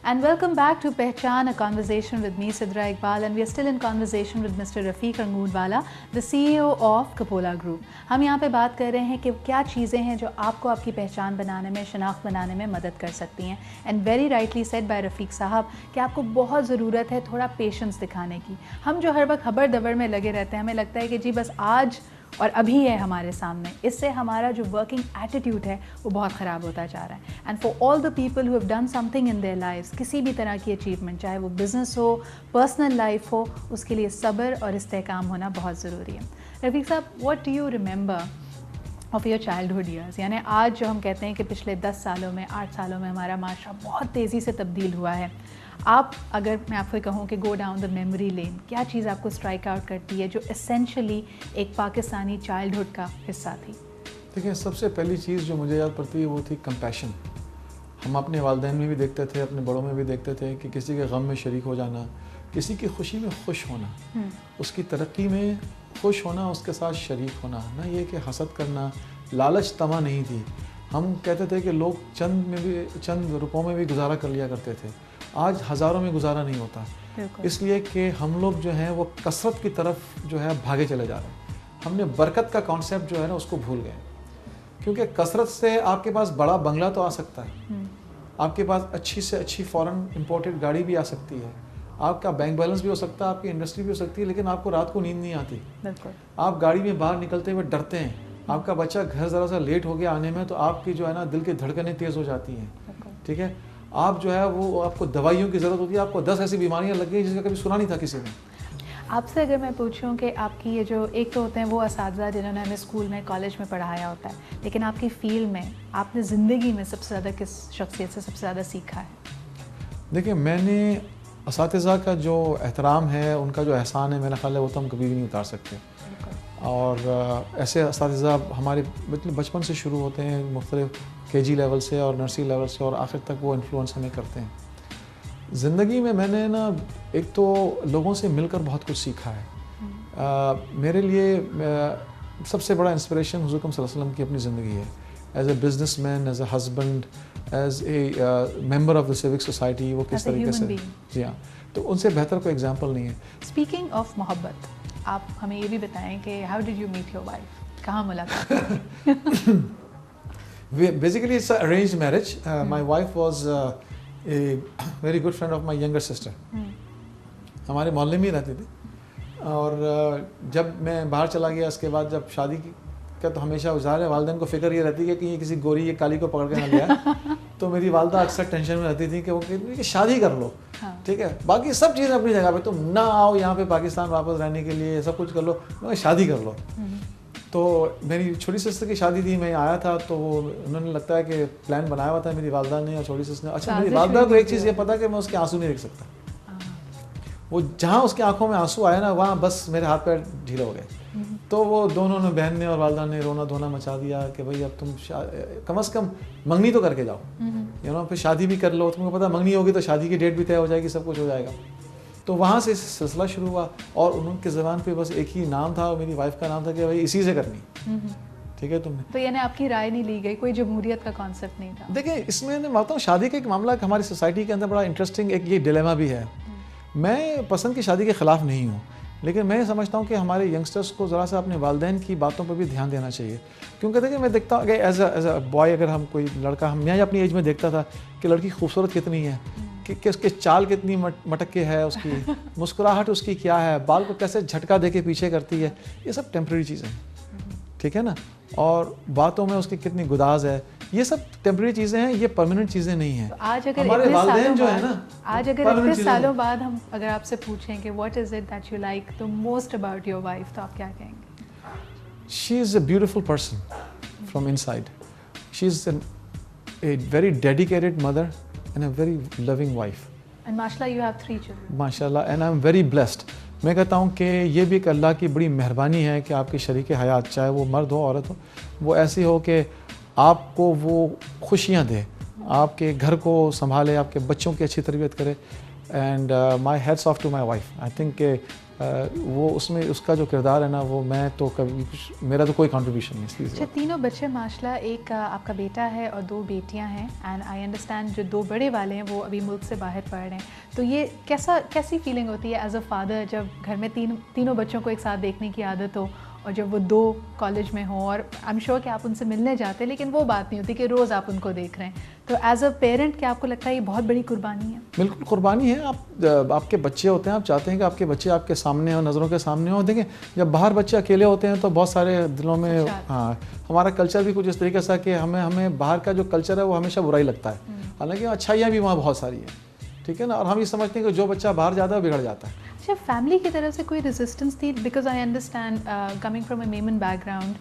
And welcome back to Pehchan, a conversation with me, Sidra Iqbal, and we are still in conversation with Mr. Rafiq Rangoonwala, the CEO of Capola Group. ہم یہاں پہ بات کر رہے ہیں کہ کیا چیزیں ہیں جو آپ کو آپ کی پہچان بنانے میں، شناخت بنانے میں مدد کر سکتی ہیں. And very rightly said by Rafiq sahab کہ آپ کو بہت ضرورت ہے تھوڑا پیشنس دکھانے کی. ہم جو ہر وقت خبر دبر میں لگے رہتے ہیں، ہمیں لگتا ہے کہ جی بس آج اور ابھی ہے ہمارے سامنے، اس سے ہمارا جو ورکنگ ایٹیٹیوڈ ہے وہ بہت خراب ہوتا جا رہا ہے. And for all the people who have done something in their lives, کسی بھی طرح کی اچیومنٹ، چاہے وہ بزنس ہو، پرسنل لائف ہو، اس کے لیے صبر اور استحکام ہونا بہت ضروری ہے. رفیق صاحب، what do you remember of your childhood years? یعنی آج جو ہم کہتے ہیں کہ پچھلے 10 سالوں میں، 8 سالوں میں ہمارا معاشرہ بہت تیزی سے تبدیل ہوا ہے. آپ اگر میں آپ کو کہوں کہ گو ڈاؤن دا میموری لین، کیا چیز آپ کو اسٹرائک آؤٹ کرتی ہے جو اسینشلی ایک پاکستانی چائلڈہڈ کا حصہ تھی؟ دیکھیں، سب سے پہلی چیز جو مجھے یاد پڑتی ہے وہ تھی کمپیشن. ہم اپنے والدین میں بھی دیکھتے تھے، اپنے بڑوں میں بھی دیکھتے تھے کہ کسی کے غم میں شریک ہو جانا، کسی کی خوشی میں خوش ہونا، اس کی ترقی میں خوش ہونا، اس کے ساتھ شریک ہونا، نہ یہ کہ حسد کرنا. لالچ طمع نہیں تھی. ہم کہتے تھے کہ لوگ چند روپوں میں بھی گزارا کر لیا کرتے تھے. آج ہزاروں میں گزارا نہیں ہوتا، اس لیے کہ ہم لوگ جو ہیں وہ کثرت کی طرف جو ہے بھاگے چلے جا رہے ہیں. ہم نے برکت کا کانسیپٹ جو ہے نا اس کو بھول گئے، کیونکہ کثرت سے آپ کے پاس بڑا بنگلہ تو آ سکتا ہے، آپ کے پاس اچھی سے اچھی فورن امپورٹڈ گاڑی بھی آ سکتی ہے، آپ کا بینک بیلنس بھی ہو سکتا ہے، آپ کی انڈسٹری بھی ہو سکتی ہے، لیکن آپ کو رات کو نیند نہیں آتی. آپ گاڑی میں باہر نکلتے ہوئے ڈرتے ہیں. آپ کا بچہ گھر ذرا سا لیٹ ہو گیا آنے میں تو آپ کی جو ہے نا دل کی دھڑکنیں تیز ہو جاتی ہیں. ٹھیک ہے، آپ جو ہے وہ آپ کو دوائیوں کی ضرورت ہوتی ہے، آپ کو 10 ایسی بیماریاں لگ گئی جس کا کبھی سنا نہیں تھا کسی نے. آپ سے اگر میں پوچھوں کہ آپ کی یہ جو ایک تو ہوتے ہیں وہ اساتذہ جنہوں نے ہمیں اسکول میں، کالج میں پڑھایا ہوتا ہے، لیکن آپ کی فیلڈ میں، آپ نے زندگی میں سب سے زیادہ کس شخصیت سے سب سے زیادہ سیکھا ہے؟ دیکھیں، میں نے اساتذہ کا جو احترام ہے، ان کا جو احسان ہے، میرا خیال ہے وہ تو ہم کبھی بھی نہیں اتار سکتے. اور ایسے اساتذہ ہمارے بچپن سے شروع ہوتے ہیں، مختلف KG لیول سے اور نرسری لیول سے، اور آخر تک وہ انفلوئنس ہمیں کرتے ہیں. زندگی میں نے نا ایک تو لوگوں سے مل کر بہت کچھ سیکھا ہے. میرے لیے سب سے بڑا انسپریشن حضور اکرم صلی اللہ علیہ وسلم کی اپنی زندگی ہے. As a business man, as a husband, as a member of the civic society, وہ کس طریقے سے، جی ہاں، تو ان سے بہتر کوئی ایگزامپل نہیں ہے. اسپیکنگ آف محبت، آپ ہمیں یہ بھی بتائیں کہ how did you meet your wife? کہاں ملاقات؟ Basically it's an arranged marriage. My wife was a very good friend of my younger sister. ہمارے محلے میں ہی رہتی تھی، اور جب میں باہر چلا گیا اس کے بعد جب شادی کا تو ہمیشہ ظاہر ہے والدین کو فکر یہ رہتی ہے کہ یہ کسی گوری یا کالی کو پکڑ کے نہ لیا. تو میری والدہ اکثر ٹینشن میں رہتی تھی کہ وہ کہتی کہ شادی کر لو، ٹھیک ہے، باقی سب چیزیں اپنی جگہ پہ، تم نہ آؤ یہاں پہ پاکستان واپس رہنے کے لیے، سب کچھ کر لو، مگر شادی کر لو. تو میری چھوٹی سسٹر کی شادی تھی، میں آیا تھا تو انہوں نے لگتا ہے کہ پلان بنایا ہوا تھا میری والدہ نے اور چھوٹی سسٹر نے. اچھا، میری والدہ کو ایک چیز یہ پتا کہ میں اس کے آنسو نہیں دیکھ سکتا. وہ جہاں اس کی آنکھوں میں آنسو آیا نا، وہاں بس میرے ہاتھ پیر ڈھیلے ہو گئے. تو وہ دونوں نے، بہن نے اور والدہ نے، رونا دھونا مچا دیا کہ بھائی اب تم کم از کم منگنی تو کر کے جاؤ، پھر شادی بھی کر لو. تم کو پتا منگنی ہوگی تو شادی کی ڈیٹ بھی طے ہو جائے گی، سب کچھ ہو جائے گا. تو وہاں سے سلسلہ شروع ہوا، اور ان کی زبان پہ بس ایک ہی نام تھا، میری وائف کا نام تھا کہ بھائی اسی سے کرنی. ٹھیک ہے، تم نے تو یعنی آپ کی رائے نہیں لی گئی، کوئی جمہوریت کا کانسیپٹ نہیں تھا؟ دیکھیں، اس میں میں بتاؤں شادی کا ایک معاملہ ہماری سوسائٹی کے اندر بڑا انٹرسٹنگ ایک یہ ڈیلیما بھی ہے. میں پسند کی شادی کے خلاف نہیں ہوں، لیکن میں سمجھتا ہوں کہ ہمارے ینگسٹرس کو ذرا سا اپنے والدین کی باتوں پر بھی دھیان دینا چاہیے. کیونکہ دیکھیں، میں دیکھتا ہوں کہ ایز اے بوائے، اگر ہم کوئی لڑکا، میں اپنی ایج میں دیکھتا تھا کہ لڑکی خوبصورت کتنی ہے، کہ اس کے چال کتنی مٹک کے ہے، اس کی مسکراہٹ اس کی کیا ہے، بال کو کیسے جھٹکا دے کے پیچھے کرتی ہے، یہ سب ٹیمپریری چیزیں ہیں. ٹھیک ہے نا، اور باتوں میں اس کی کتنی گداز ہے، یہ سب ٹیمپریری چیزیں ہیں، یہ پرماننٹ چیزیں نہیں ہیں. آج اگر ہمارے والدین جو ہے نا، آج اگر اتنے سالوں بعد ہم اگر آپ سے پوچھیں کہ what is it that you like the most about your wife, تو آپ کیا کہیں گے؟ She is a beautiful person from inside. She is a very dedicated mother and a very loving wife. And ماشاء اللہ you have 3 children. ماشاء اللہ، and I am very blessed. میں کہتا ہوں کہ یہ بھی ایک اللہ کی بڑی مہربانی ہے کہ آپ کی شریک حیات، چاہے وہ مرد ہو عورت ہو، وہ ایسی ہو کہ آپ کو وہ خوشیاں دے، آپ کے گھر کو سنبھالے، آپ کے بچوں کی اچھی تربیت کرے. And my hats off to my wife. I think کہ وہ اس میں اس کا جو کردار ہے نا وہ میں تو کبھی کچھ میرا تو کوئی کنٹریبیوشن نہیں اس چیز. اچھا تینوں بچے ماشاء اللہ, ایک آپ کا بیٹا ہے اور 2 بیٹیاں ہیں, اینڈ آئی انڈرسٹینڈ جو 2 بڑے والے ہیں وہ ابھی ملک سے باہر پڑھ رہے ہیں, تو یہ کیسی فیلنگ ہوتی ہے ایز اے فادر جب گھر میں تینوں بچوں کو ایک ساتھ دیکھنے کی عادت ہو اور جب وہ 2 کالج میں ہوں, اور آئی ایم شیور کہ آپ ان سے ملنے جاتے ہیں لیکن وہ بات نہیں ہوتی کہ روز آپ ان کو دیکھ رہے ہیں, تو ایز اے پیرنٹ کیا آپ کو لگتا ہے یہ بہت بڑی قربانی ہے؟ بالکل قربانی ہے. آپ کے بچے ہوتے ہیں, آپ چاہتے ہیں کہ آپ کے بچے آپ کے سامنے ہوں, نظروں کے سامنے ہوں. دیکھیں جب باہر بچے اکیلے ہوتے ہیں تو بہت سارے دلوں میں, ہاں ہمارا کلچر بھی کچھ اس طریقے سے کہ ہمیں باہر کا جو کلچر ہے وہ ہمیشہ برائی لگتا ہے, حالانکہ اچھائیاں بھی وہاں بہت ساری ہیں, ٹھیک ہے نا. اور ہم یہ سمجھتے ہیں کہ جو بچہ باہر جاتا ہے وہ بگڑ جاتا ہے. اچھا فیملی کی طرف سے کوئی ریزسٹنس تھی؟ Because I understand coming from a Memon back ground,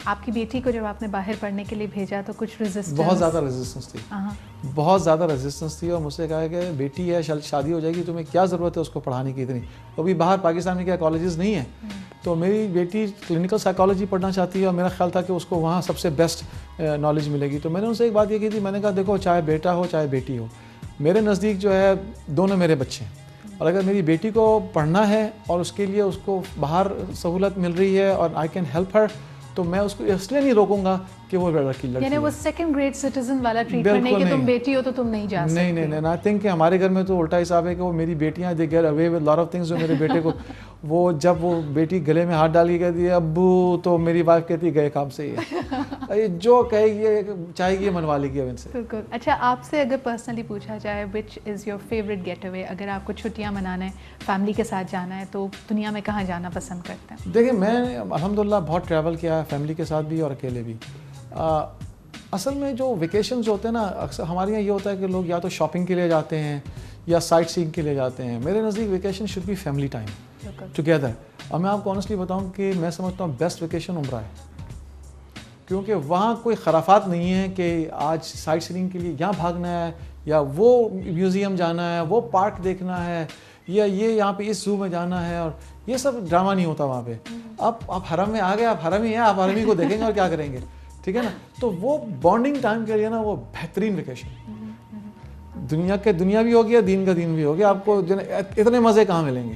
آپ کی بیٹی کو جب آپ نے باہر پڑھنے کے لیے بھیجا تو کچھ ریزسٹنس؟ بہت زیادہ ریزسٹنس تھی, بہت زیادہ ریزسٹنس تھی. اور مجھ سے کہا کہ بیٹی ہے, شادی ہو جائے گی, تمہیں کیا ضرورت ہے اس کو پڑھانے کی اتنی, ابھی باہر پاکستان میں کیا کالجز نہیں ہیں. تو میری بیٹی کلینکل سائیکالوجی پڑھنا چاہتی ہے اور میرا خیال تھا کہ اس کو وہاں سب سے بیسٹ نالج ملے گی. تو میں نے ان سے ایک بات یہ کی تھی, میں نے کہا دیکھو چاہے بیٹا ہو چاہے بیٹی ہو, میرے نزدیک جو ہے دونوں میرے بچے ہیں, اور اگر میری بیٹی کو پڑھنا ہے اور اس کے لیے اس کو باہر سہولت مل رہی ہے اور آئی کین ہیلپ ہر, تو میں اس کو اس لیے نہیں روکوں گا کہ وہ لڑکی یعنی وہ سیکنڈ گریڈ سٹیزن والا ٹریٹمنٹ نہیں کہ تم بیٹی ہو تو تم نہیں جا سکتے. نہیں آئی تھنک کہ ہمارے گھر میں تو الٹا حساب ہے کہ وہ میری بیٹیاں they get away with lot of things. جو میرے بیٹے کو وہ جب وہ بیٹی گلے میں ہاتھ ڈال کے کہتی ہے ابو, تو میری وائف کہتی ہے گئے کام سے ہی ہے, جو کہے گی چاہے گی منوا لے گی اب ان سے. بالکل. اچھا آپ سے اگر پرسنلی پوچھا جائے which is your favourite getaway, اگر آپ کو چھٹیاں منانا ہے, فیملی کے ساتھ جانا ہے, تو دنیا میں کہاں جانا پسند کرتے ہیں؟ دیکھیں میں الحمدللہ بہت ٹریول کیا ہے, فیملی کے ساتھ بھی اور اکیلے بھی. اصل میں جو ویکیشنز ہوتے ہیں نا, اکثر ہمارے یہاں یہ ہوتا ہے کہ لوگ یا تو شاپنگ کے لیے جاتے ہیں یا سائٹ سینگ کے لیے جاتے ہیں. میرے نزدیک vacation should be family time together. اور میں آپ کو آنیسٹلی بتاؤں کہ میں سمجھتا ہوں بیسٹ ویکیشن عمرہ ہے, کیونکہ وہاں کوئی خرافات نہیں ہے کہ آج سائٹ سینگ کے لیے یہاں بھاگنا ہے یا وہ میوزیم جانا ہے, وہ پارک دیکھنا ہے, یا یہ یہاں پہ اس زو میں جانا ہے, اور یہ سب ڈرامہ نہیں ہوتا وہاں پہ. آپ حرم میں آ گئے, آپ حرم ہی ہیں, آپ حرم ہی کو دیکھیں گے اور کیا کریں گے, ٹھیک ہے نا. تو وہ بانڈنگ ٹائم کے لیے نا وہ بہترین ویکیشن, دنیا بھی ہو گیا, دین کا دین بھی ہو گیا, آپ کو اتنے مزے کہاں ملیں گے,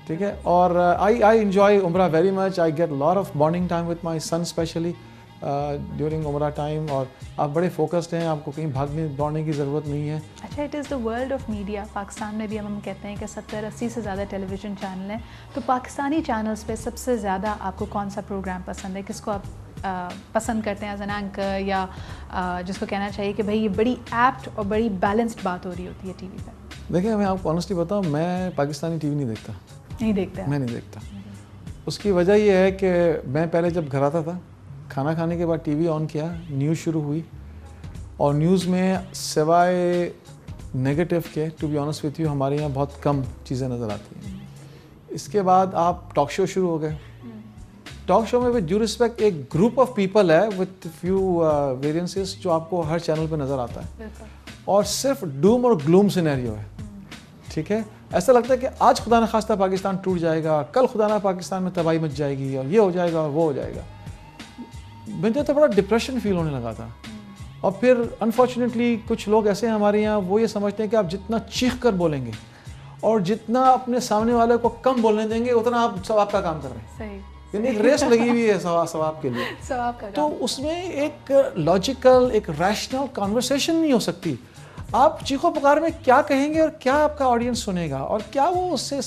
ٹھیک ہے. اور آئی انجوائے عمرہ very much. I get lot of bonding time with my son especially during عمرہ ٹائم, اور آپ بڑے فوکسڈ ہیں, آپ کو کہیں بھاگنے دوڑنے کی ضرورت نہیں ہے. اچھا it is the world of media. Pakistan میں بھی ہم کہتے ہیں کہ 70-80 سے زیادہ ٹیلی ویژن چینل ہیں, تو پاکستانی چینلز پہ سب سے زیادہ آپ کو کون سا پروگرام پسند ہے, کس کو آپ پسند کرتے ہیں ایز این اینکر, یا جس کو کہنا چاہیے کہ بھائی یہ بڑی ایپٹ اور بڑی بیلنسڈ بات ہو رہی ہوتی ہے ٹی وی پہ؟ دیکھیں میں آپ کو آنیسٹلی بتاؤں, میں پاکستانی ٹی وی نہیں دیکھتا. میں نہیں دیکھتا. اس کی وجہ یہ ہے کہ میں پہلے جب گھر آتا تھا, کھانا کھانے کے بعد ٹی وی آن کیا, نیوز شروع ہوئی, اور نیوز میں سوائے نیگیٹو کے to be honest with you ہمارے یہاں بہت کم چیزیں نظر آتی ہیں. اس کے بعد آپ ٹاک شو شروع ہو گئے. ٹاک شو میں ود ڈیو رسپیکٹ ایک گروپ آف پیپل ہے وتھ فیو ویریئنسز جو آپ کو ہر چینل پہ نظر آتا ہے, اور صرف ڈوم اور گلوم سینیریو ہے, ٹھیک ہے. ایسا لگتا ہے کہ آج خدا نہ خواستہ پاکستان ٹوٹ جائے گا, کل خدا نہ پاکستان میں تباہی مچ جائے گی, اور یہ ہو جائے گا اور وہ ہو جائے گا. مجھے تو بڑا ڈپریشن فیل ہونے لگا تھا. اور پھر انفارچونیٹلی کچھ لوگ ایسے ہیں ہمارے یہاں, وہ یہ سمجھتے ہیں کہ آپ جتنا چیخ کر بولیں گے اور جتنا اپنے سامنے والے کو کم بولنے دیں گے اتنا آپ ثواب کا کام کر رہے ہیں. صحیح. یعنی ایک ریس لگی ہوئی ہے ثواب کے لیے. تو اس میں ایک لاجیکل, ایک ریشنل کانورسیشن نہیں ہو سکتی. آپ چیخو پکار میں کیا کہیں گے اور کیا آپ کا آڈینس سنے گا, اور کیا وہ اس سے